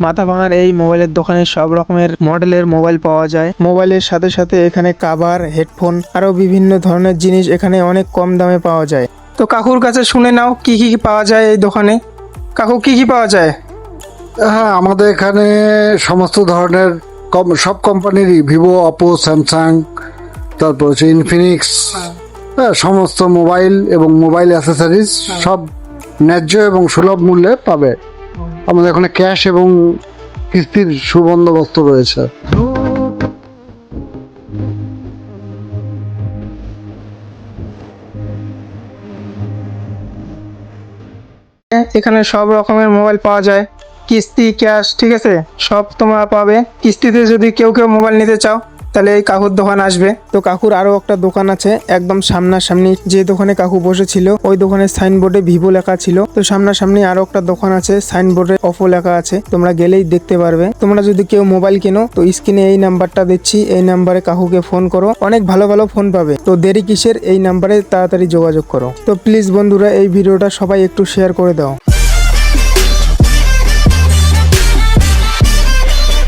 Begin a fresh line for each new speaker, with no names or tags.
মাথা ভাঙার এই মোবাইলের দোকানে সব রকমের মডেলের মোবাইল পাওয়া যায়। মোবাইলের সাথে সাথে এখানে কভার, হেডফোন আরো বিভিন্ন ধরনের জিনিস এখানে অনেক কম দামে পাওয়া যায়। তো কাকুর কাছে শুনে নাও কি কি পাওয়া যায় এই দোকানে। কাকু কি কি পাওয়া যায়?
হ্যাঁ, আমাদের এখানে সমস্ত ধরনের সব কোম্পানিরই ভিভো, অপো, স্যামসাং, তারপর হচ্ছে ইনফিনিক্স, হ্যাঁ, সমস্ত মোবাইল এবং মোবাইল অ্যাসেসরিজ সব ন্যায্য এবং সুলভ মূল্যে পাবে। আমাদের এখানে ক্যাশ এবং কিস্তির সুবন্দোবস্ত রয়েছে।
এখানে সব রকমের মোবাইল পাওয়া যায়, কিস্তি, ক্যাশ, ঠিক আছে, সব তোমরা পাবে। কিস্তিতে যদি কেউ মোবাইল নিতে চাও তাহলে এই কাকুর দোকান আসবে। তো কাকুর আরো একটা দোকান আছে একদম সামনাসামনি, যে দোকানে কাকু বসেছিল ওই দোকানের সাইনবোর্ডে ভিভো লেখা ছিল। তো সামনাসামনি আরো একটা দোকান আছে, সাইনবোর্ডে অপো লেখা আছে, তোমরা গেলেই দেখতে পারবে। তোমরা যদি কেউ মোবাইল কেনো তো স্ক্রিনে এই নাম্বারটা দিচ্ছি, এই নাম্বারে কাকুকে ফোন করো, অনেক ভালো ভালো ফোন পাবে। তো দেরি কিসের, এই নাম্বারে তাড়াতাড়ি যোগাযোগ করো। তো প্লিজ বন্ধুরা এই ভিডিওটা সবাই একটু শেয়ার করে দাও।